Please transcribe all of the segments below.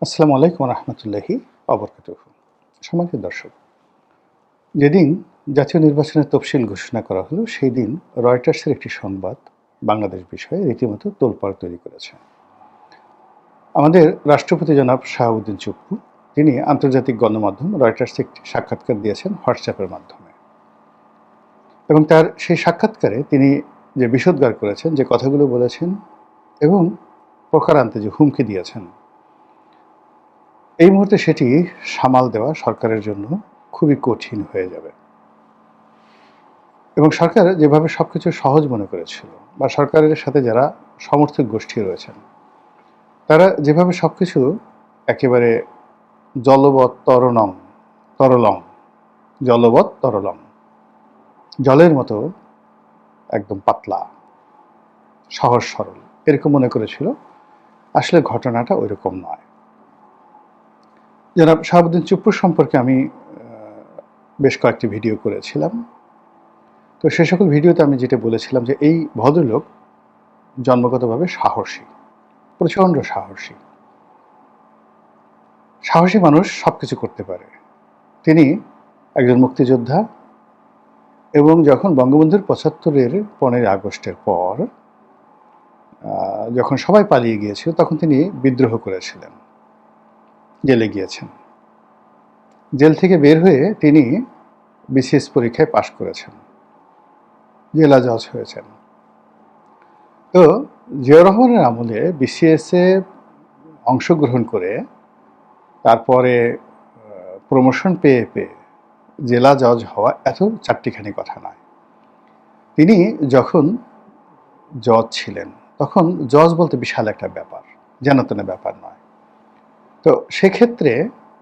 আসসালামু আলাইকুম রহমতুল্লাহি অবরকাতুহু। সম্মানিত দর্শক, যেদিন জাতীয় নির্বাচনের তফসিল ঘোষণা করা হলো সেই দিন রয়টার্সের একটি সংবাদ বাংলাদেশ বিষয়ে রীতিমতো তোলপাড় তৈরি করেছে। আমাদের রাষ্ট্রপতি জনাব শাহাবুদ্দিন চুপ্পু তিনি আন্তর্জাতিক গণমাধ্যম রয়টার্সে একটি সাক্ষাৎকার দিয়েছেন হোয়াটসঅ্যাপের মাধ্যমে, এবং তার সেই সাক্ষাৎকারে তিনি যে বিষোদ্গার করেছেন, যে কথাগুলো বলেছেন এবং প্রকারান্তে যে হুমকি দিয়েছেন, এই মুহূর্তে সেটি সামাল দেওয়া সরকারের জন্য খুবই কঠিন হয়ে যাবে। এবং সরকার যেভাবে সবকিছু সহজ মনে করেছিল, বা সরকারের সাথে যারা সমর্থক গোষ্ঠী রয়েছেন তারা যেভাবে সবকিছু একেবারে জলবৎ তরলং জলবৎ তরলং জলের মতো একদম পাতলা, সহজ সরল এরকম মনে করেছিল, আসলে ঘটনাটা ওইরকম নয়। জনাব শাহাবুদ্দিন চুপ্পুর সম্পর্কে আমি বেশ কয়েকটি ভিডিও করেছিলাম। তো সে সকল ভিডিওতে আমি যেটা বলেছিলাম যে এই ভদ্রলোক জন্মগতভাবে সাহসী, প্রচণ্ড সাহসী। সাহসী মানুষ সব কিছু করতে পারে। তিনি একজন মুক্তিযোদ্ধা, এবং যখন বঙ্গবন্ধুর ৭৫-এর ১৫ই আগস্টের পর যখন সবাই পালিয়ে গিয়েছিল তখন তিনি বিদ্রোহ করেছিলেন, জেলে গিয়েছেন। জেল থেকে বের হয়ে তিনি বিসিএস পরীক্ষায় পাশ করেছেন, জেলা জজ হয়েছেন। তো জিয়াউর রহমানের আমলে বিসিএসে অংশগ্রহণ করে তারপরে প্রমোশন পেয়ে জেলা জজ হওয়া এত চারটিখানি কথা নয়। তিনি যখন জজ ছিলেন তখন জজ বলতে বিশাল একটা ব্যাপার, যেনতেন ব্যাপার নয়। তো সেক্ষেত্রে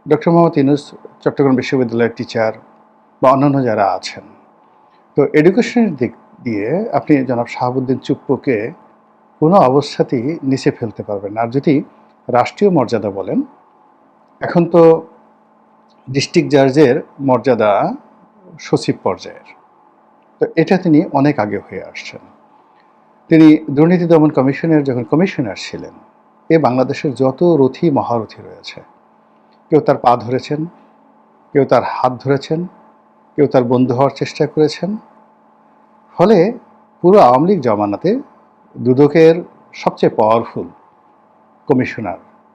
ডক্টর মোহাম্মদ ইউনূস চট্টগ্রাম বিশ্ববিদ্যালয়ের টিচার বা অন্যান্য যারা আছেন, তো এডুকেশনের দিক দিয়ে আপনি জনাব শাহাবুদ্দিন চুপ্পুকে কোনো অবস্থাতেই নিচে ফেলতে পারবেন না। আর যদি রাষ্ট্রীয় মর্যাদা বলেন, এখন তো ডিস্ট্রিক্ট জাজের মর্যাদা সচিব পর্যায়ের, তো এটা তিনি অনেক আগে হয়ে আসছেন। তিনি দুর্নীতি দমন কমিশনের যখন কমিশনার ছিলেন, বাংলাদেশের যত রথী মহারথী রয়েছে, কেউ তার পা ধরেছেন, কেউ তার হাত ধরেছেন, কেউ তার বন্ধু হওয়ার চেষ্টা করেছেন। ফলে পুরো আওয়ামী লীগ জমানাতে দুদকের সবচেয়ে পাওয়ারফুল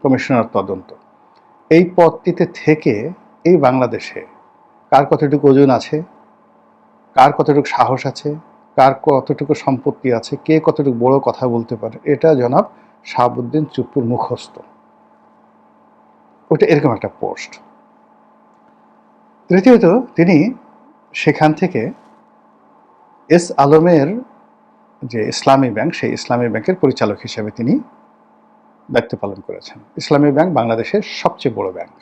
কমিশনার তদন্ত, এই পদটিতে থেকে এই বাংলাদেশে কার কতটুকু ওজন আছে, কার কতটুকু সাহস আছে, কার কতটুকু সম্পত্তি আছে, কে কতটুকু বড় কথা বলতে পারে, এটা জনাব শাহাবুদ্দিন চুপ্পুর মুখস্থ। ওটা এরকম একটা পোস্ট। তৃতীয়ত, তিনি সেখান থেকে এস আলমের যে ইসলামী ব্যাংক, সেই ইসলামী ব্যাংকের পরিচালক হিসেবে তিনি দায়িত্ব পালন করেছেন। ইসলামী ব্যাংক বাংলাদেশের সবচেয়ে বড় ব্যাংক।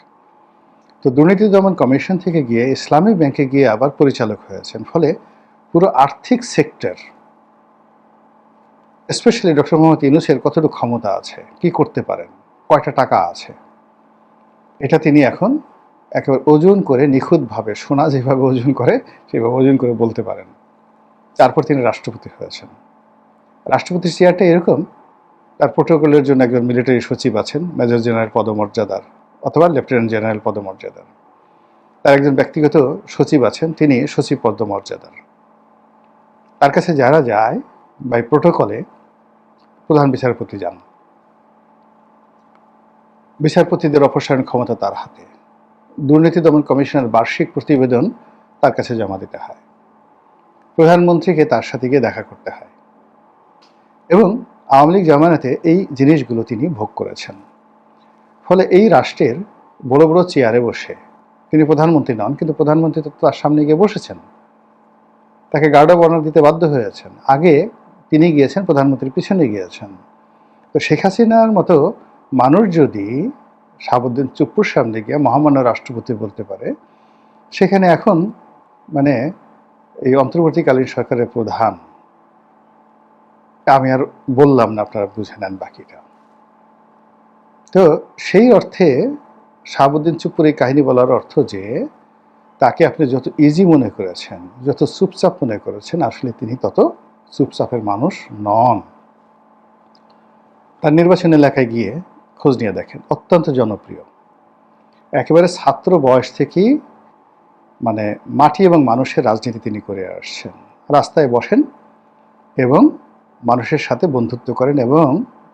তো দুর্নীতি দমন কমিশন থেকে গিয়ে ইসলামী ব্যাংকে গিয়ে আবার পরিচালক হয়েছেন। ফলে পুরো আর্থিক সেক্টর, স্পেশালি ডক্টর মোহাম্মদ ইউনূসের কতটুকু ক্ষমতা আছে, কি করতে পারেন, কয়টা টাকা আছে, এটা তিনি এখন একেবারে ওজন করে নিখুঁতভাবে, সোনা যেভাবে ওজন করে সেভাবে ওজন করে বলতে পারেন। তারপর তিনি রাষ্ট্রপতি হয়েছেন। রাষ্ট্রপতির চেয়ারটা এরকম, তার প্রোটোকলের জন্য একজন মিলিটারি সচিব আছেন, মেজর জেনারেল পদমর্যাদার অথবা লেফটেন্যান্ট জেনারেল পদমর্যাদার। তার একজন ব্যক্তিগত সচিব আছেন, তিনি সচিব পদমর্যাদার। তার কাছে যারা যায় বাই প্রোটোকলে প্রধান বিচারপতি যান। বিচারপতিদের অপসারণ ক্ষমতা তার হাতে। দুর্নীতি দমন কমিশনের বার্ষিক প্রতিবেদন তার কাছে জমা দিতে হয়। প্রধানমন্ত্রীকে তার সাথে গিয়ে দেখা করতে হয়। এবং আওয়ামী লীগ জামানাতে এই জিনিসগুলো তিনি ভোগ করেছেন। ফলে এই রাষ্ট্রের বড় বড় চেয়ারে বসে, তিনি প্রধানমন্ত্রী নন, কিন্তু প্রধানমন্ত্রী তো তার সামনে গিয়ে বসেছেন, তাকে গার্ড অফ অনার দিতে বাধ্য হয়েছেন। আগে তিনি গিয়েছেন, প্রধানমন্ত্রীর পিছনে গিয়েছেন। তো শেখ হাসিনার মতো মানুষ যদি শাহাবুদ্দিন চুপ্পুর সামনে গিয়ে মহামান্য রাষ্ট্রপতি বলতে পারে, সেখানে এখন মানে এই অন্তর্বর্তীকালীন সরকারের প্রধান, আমি আর বললাম না, আপনারা বুঝে নেন বাকিটা। তো সেই অর্থে শাহাবুদ্দিন চুপ্পুর এই কাহিনী বলার অর্থ যে তাকে আপনি যত ইজি মনে করেছেন, যত চুপচাপ মনে করেছেন, আসলে তিনি তত চুপচাপের মানুষ নন। তার নির্বাচন এলাকায় গিয়ে খোঁজ নিয়ে দেখেন, অত্যন্ত জনপ্রিয়। একেবারে ছাত্র বয়স থেকেই মানে মাটি এবং মানুষের রাজনীতি তিনি করে আসছেন। রাস্তায় বসেন এবং মানুষের সাথে বন্ধুত্ব করেন এবং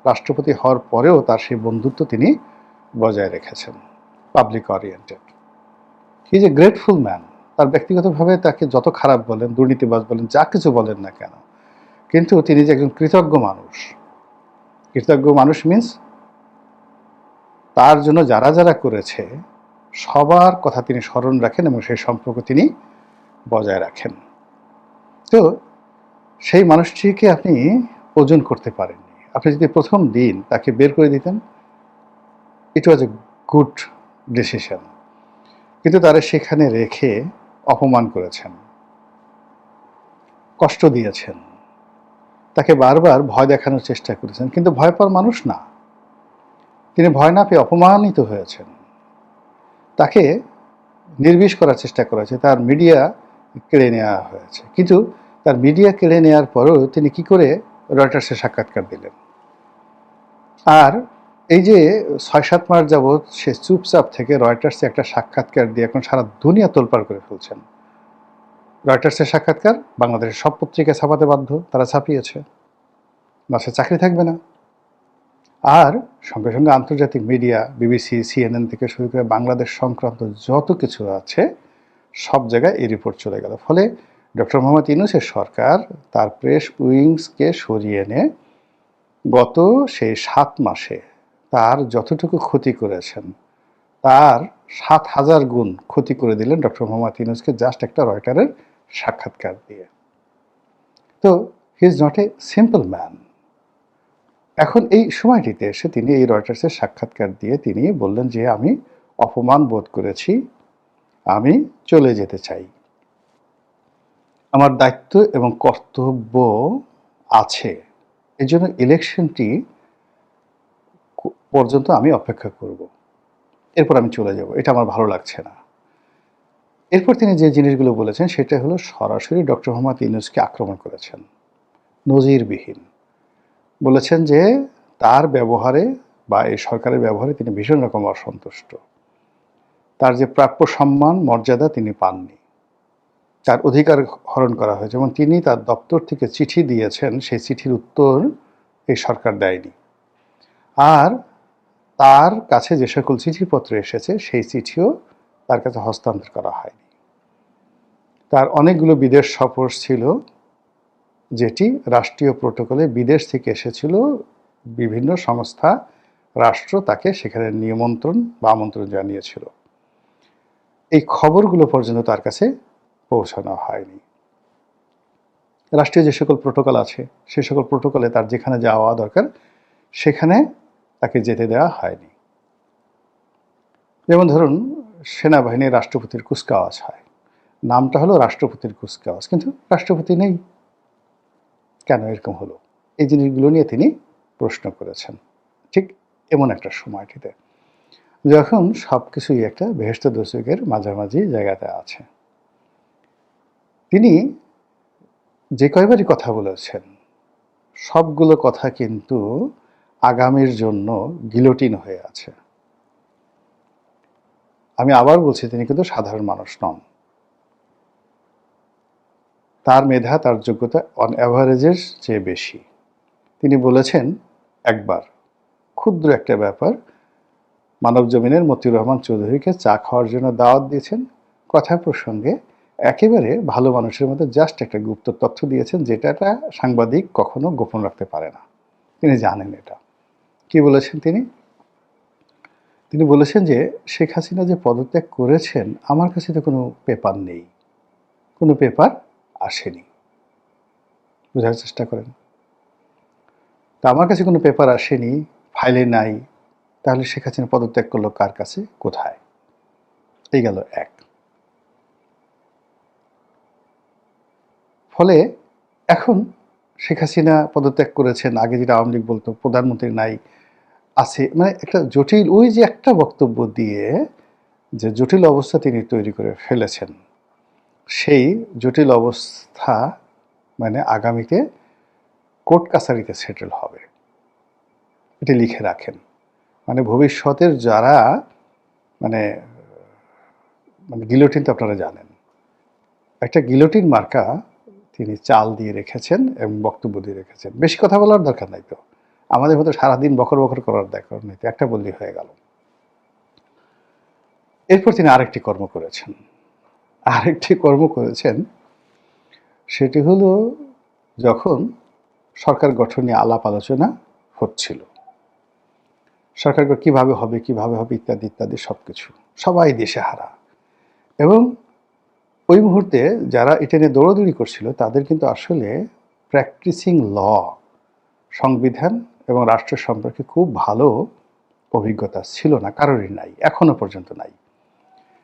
রাষ্ট্রপতি হওয়ার পরেও তার সেই বন্ধুত্ব তিনি বজায় রেখেছেন। Public oriented, he is a grateful man. তার ব্যক্তিগতভাবে তাকে যত খারাপ বলেন, দুর্নীতিবাজ বলেন, যা কিছু বলেন না কেন, কিন্তু তিনি যে একজন কৃতজ্ঞ মানুষ। কৃতজ্ঞ মানুষ মিন্স তার জন্য যারা যারা করেছে সবার কথা তিনি স্মরণ রাখেন এবং সেই সম্পর্ক তিনি বজায় রাখেন। তো সেই মানুষটিকে আপনি ওজন করতে পারেননি। আপনি যদি প্রথম দিন তাকে বের করে দিতেন, ইট ওয়াজ এ গুড ডিসিশন। কিন্তু তারা সেখানে রেখে অপমান করেছেন, কষ্ট দিয়েছেন, তাকে বারবার ভয় দেখানোর চেষ্টা করেছেন, কিন্তু ভয় পাওয়ার মানুষ না। তিনি ভয় না পেয়ে অপমানিত হয়েছেন। তাকে নির্বিষ করার চেষ্টা করা হয়েছে, তার মিডিয়া কেড়ে নেওয়া হয়েছে। কিন্তু তার মিডিয়া কেড়ে নেওয়ার পরেও তিনি কি করে রয়টার্সের সাক্ষাৎকার দিলেন? আর এই যে ৬-৭ মাস যাবৎ সে চুপচাপ থেকে রয়টার্সে একটা সাক্ষাৎকার দিয়ে এখন সারা দুনিয়া তোলপাড় করে ফেলছেন। রয়টার্সের সাক্ষাৎকার বাংলাদেশের সব পত্রিকায় ছাপাতে বাধ্য, তারা ছাপিয়েছে, না সে চাকরি থাকবে না। আর সঙ্গে সঙ্গে আন্তর্জাতিক মিডিয়া, বিবিসি, সিএনএন থেকে শুরু করে বাংলাদেশ সংক্রান্ত যত কিছু আছে সব জায়গায় এই রিপোর্ট চলে গেল। ফলে ডক্টর মোহাম্মদ ইউনূসের সরকার তার প্রেস উইংসকে সরিয়ে এনে গত সেই ৭ মাসে তার যতটুকু ক্ষতি করেছেন তার ৭,০০০ গুণ ক্ষতি করে দিলেন ডক্টর মোহাম্মদ ইউনূসকে জাস্ট একটা রয়টারের সাক্ষাৎকার দিয়ে। তো he is not a simple man. এখন এই সময়টিতে এসে তিনি এই রয়টার্সের সাক্ষাৎকার দিয়ে তিনি বললেন যে আমি অপমান বোধ করেছি, আমি চলে যেতে চাই, আমার দায়িত্ব এবং কর্তব্য আছে, এই জন্য ইলেকশনটি পর্যন্ত আমি অপেক্ষা করব, এরপর আমি চলে যাব, এটা আমার ভালো লাগছে না। এরপর তিনি যে জিনিসগুলো বলেছেন সেটা হলো সরাসরি ডক্টর মোহাম্মদ ইউনূসকে আক্রমণ করেছেন, নজিরবিহীন। বলেছেন যে তার ব্যবহারে বা এই সরকারের ব্যবহারে তিনি ভীষণ রকম অসন্তুষ্ট, তার যে প্রাপ্য সম্মান মর্যাদা তিনি পাননি, তার অধিকার হরণ করা হয়েছে। যেমন তিনি তার দপ্তর থেকে চিঠি দিয়েছেন, সেই চিঠির উত্তর এই সরকার দেয়নি। আর তার কাছে যে সকল চিঠিপত্র এসেছে সেই চিঠিও তার কাছে হস্তান্তর করা হয়নি। তার অনেকগুলো বিদেশ সফর ছিল, যেটি রাষ্ট্রীয় প্রটোকলে বিদেশ থেকে এসেছিল, বিভিন্ন সংস্থা, রাষ্ট্র তাকে সেখানে নিমন্ত্রণ বা আমন্ত্রণ জানিয়েছিল। এই খবরগুলো পর্যন্ত তার কাছে পৌঁছানো হয়নি। রাষ্ট্রীয় যে সকল প্রোটোকল আছে সে সকল প্রোটোকলে তার যেখানে যাওয়া দরকার সেখানে তাকে যেতে দেওয়া হয়নি। যেমন ধরুন সেনাবাহিনীর রাষ্ট্রপতির কুচকাওয়াজ হয়, নামটা হলো রাষ্ট্রপতির কুচকাওয়াজ, কিন্তু রাষ্ট্রপতি নেই, কেন এরকম হলো? এই জিনিসগুলো নিয়ে তিনি প্রশ্ন করেছেন। ঠিক এমন একটা সময়টিতে যখন সব কিছুই একটা বেহেশত দোজখের মাঝামাঝি জায়গাতে আছে। তিনি যে কয়বারই কথা বলেছেন সবগুলো কথা কিন্তু আগামীর জন্য গিলোটিন হয়ে আছে। আমি আবার বলছি, তিনি কিন্তু সাধারণ মানুষ নন। তার মেধা, তার যোগ্যতা অন অ্যাভারেজের চেয়ে বেশি। তিনি বলেছেন একবার, ক্ষুদ্র একটা ব্যাপার, মানবজমিনের মতিউর রহমান চৌধুরীকে চা খাওয়ার জন্য দাওয়াত দিয়েছেন, কথা প্রসঙ্গে একেবারে ভালো মানুষের মধ্যে জাস্ট একটা গুপ্ত তথ্য দিয়েছেন, যেটা একটা সাংবাদিক কখনো গোপন রাখতে পারে না। তিনি জানেন এটা। কি বলেছেন তিনি? তিনি বলেছেন যে শেখ হাসিনা যে পদত্যাগ করেছেন, আমার কাছে তো কোনো পেপার নেই, কোনো পেপার আসেনি। বোঝার চেষ্টা করেন। তা আমার কাছে কোনো পেপার আসেনি, ফাইলে নাই, তাহলে শেখ হাসিনা পদত্যাগ করলো কার কাছে, কোথায়? এই গেল এক। ফলে এখন শেখ হাসিনা পদত্যাগ করেছেন, আগে যেটা আওয়ামী লীগ বলতো প্রধানমন্ত্রী নাই, আছে, মানে একটা জটিল, ওই যে একটা বক্তব্য দিয়ে যে জটিল অবস্থা তিনি তৈরি করে ফেলেছেন, সেই জটিল অবস্থা মানে আগামীতে কোর্ট কাছারিতে সেটেল হবে, এটা লিখে রাখেন। মানে ভবিষ্যতের যারা মানে মানে গিলোটিন তো আপনারা জানেন, একটা গিলোটিন মার্কা তিনি চাল দিয়ে রেখেছেন এবং বক্তব্য দিয়ে রেখেছেন। বেশি কথা বলার দরকার নাই তো, আমাদের মতো সারাদিন বকর বকর করার দরকার নেই তো, একটা বললেই হয়ে গেল। এরপর তিনি আরেকটি কর্ম করেছেন, সেটি হলো যখন সরকার গঠন নিয়ে আলাপ আলোচনা হচ্ছিল, সরকার কিভাবে হবে ইত্যাদি ইত্যাদি সবকিছু, সবাই দিশেহারা। এবং ওই মুহূর্তে যারা এটা নিয়ে দৌড়াদৌড়ি করছিল তাদের কিন্তু আসলে প্র্যাকটিসিং ল, সংবিধান এবং রাষ্ট্র সম্পর্কে খুব ভালো অভিজ্ঞতা ছিল না, কারোরই নাই, এখনো পর্যন্ত নাই।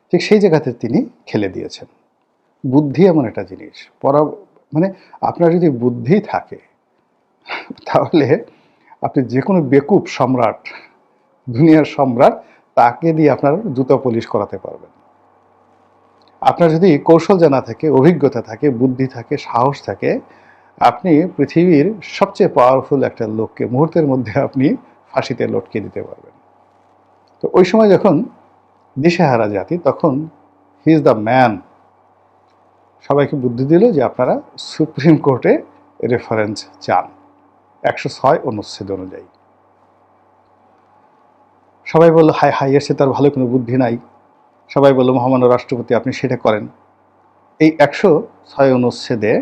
ঠিক সেই জায়গাতে তিনি খেলে দিয়েছেন। বুদ্ধি এমন একটা জিনিস, মানে আপনার যদি বুদ্ধি থাকে তাহলে আপনি যে কোনো বেকুব সম্রাট, দুনিয়ার সম্রাট, তাকে দিয়ে আপনার জুতো পলিশ করাতে পারবেন। আপনার যদি কৌশল জানা থাকে, অভিজ্ঞতা থাকে, বুদ্ধি থাকে, সাহস থাকে, আপনি পৃথিবীর সবচেয়ে পাওয়ারফুল একটা লোককে মুহূর্তের মধ্যে আপনি ফাঁসিতে লটকে দিতে পারবেন। তো ওই সময় যখন দিশেহারা জাতি, তখন হি ইজ দ্য ম্যান। সবাইকে বুদ্ধি দিল যে আপনারা সুপ্রিম কোর্টে রেফারেন্স চান 106 অনুচ্ছেদ অনুযায়ী। সবাই বলল হায় হায়, এর সে তার ভালো কোনো বুদ্ধি নাই। সবাই বলল মহামান্য রাষ্ট্রপতি আপনি সেটা করেন। এই 106 অনুচ্ছেদে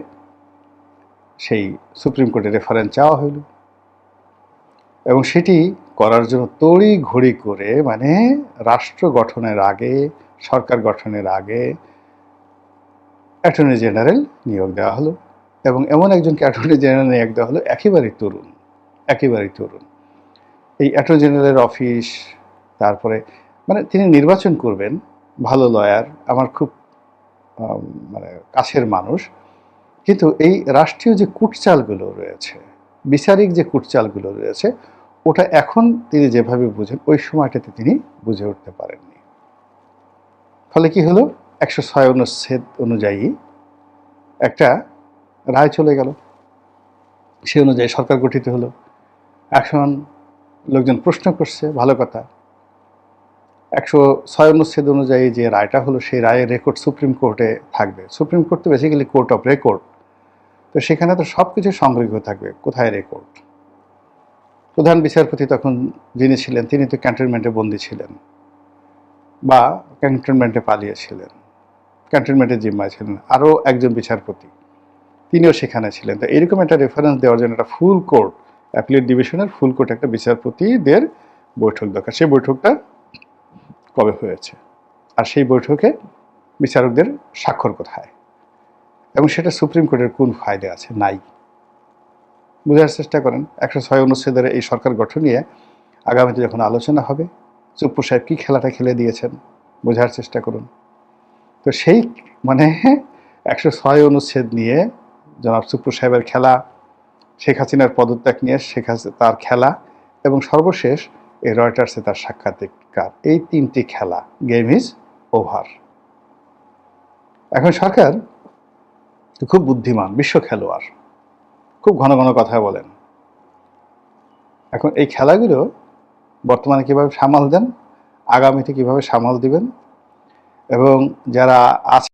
সেই সুপ্রিম কোর্টে রেফারেন্স চাওয়া হইল এবং সেটি করার জন্য তড়ি ঘড়ি করে, মানে রাষ্ট্র গঠনের আগে, সরকার গঠনের আগে অ্যাটর্নি জেনারেল নিয়োগ দেওয়া হলো এবং এমন একজনকে অ্যাটর্নি জেনারেল নিয়োগ দেওয়া হলো একেবারেই তরুণ। এই অ্যাটর্নি জেনারেলের অফিস, তারপরে মানে তিনি নির্বাচন করবেন, ভালো লয়ার, আমার খুব মানে কাছের মানুষ, কিন্তু এই রাষ্ট্রীয় যে কূটচালগুলো রয়েছে, বিচারিক যে কূটচালগুলো রয়েছে, ওটা এখন তিনি যেভাবে বুঝেন ওই সময়টাতে তিনি বুঝে উঠতে পারেননি। ফলে কি হলো, 106 অনুচ্ছেদ অনুযায়ী একটা রায় চলে গেল, সে অনুযায়ী সরকার গঠিত হলো। এখন লোকজন প্রশ্ন করছে, ভালো কথা, 106 অনুচ্ছেদ অনুযায়ী যে রায়টা হলো সেই রায়ের রেকর্ড সুপ্রিম কোর্টে থাকবে। সুপ্রিম কোর্ট তো বেসিক্যালি কোর্ট অফ রেকর্ড, তো সেখানে তো সব কিছু সংরক্ষিত থাকবে। কোথায় রেকর্ড? প্রধান বিচারপতি তখন যিনি ছিলেন তিনি তো ক্যান্টনমেন্টে বন্দী ছিলেন বা ক্যান্টনমেন্টে পালিয়েছিলেন, ক্যান্টনমেন্টের জিম্মায় ছিলেন। আরও একজন বিচারপতি, তিনিও সেখানে ছিলেন। তো এরকম একটা রেফারেন্স দেওয়ার জন্য একটা ফুল কোর্ট, অ্যাপিলেট ডিভিশনের ফুল কোর্ট একটা বিচারপতিদের বৈঠক দরকার। সেই বৈঠকটা কবে হয়েছে, আর সেই বৈঠকে বিচারকদের স্বাক্ষর কোথায়, এবং সেটা সুপ্রিম কোর্টের কোন ফায়দে আছে? নাই। বোঝার চেষ্টা করেন। 106 অনুচ্ছেদের এই সরকার গঠন নিয়ে আগামীতে যখন আলোচনা হবে, চুপ্পু সাহেব কী খেলাটা খেলে দিয়েছেন বোঝার চেষ্টা করুন। তো সেই মানে 106 অনুচ্ছেদ নিয়ে জনাব চুপ্পু সাহেবের খেলা, শেখ হাসিনার পদত্যাগ নিয়ে তার খেলা, এবং সর্বশেষ এই রয়টার্সে তার সাক্ষাৎকার, এই তিনটি খেলা, গেম ইজ ওভার। এখন সরকার খুব বুদ্ধিমান, বিশ্ব খেলোয়াড়, খুব ঘন ঘন কথা বলেন। এখন এই খেলাগুলো বর্তমানে কিভাবে সামাল দেন, আগামীতে কিভাবে সামাল দিবেন, এবং যারা আছে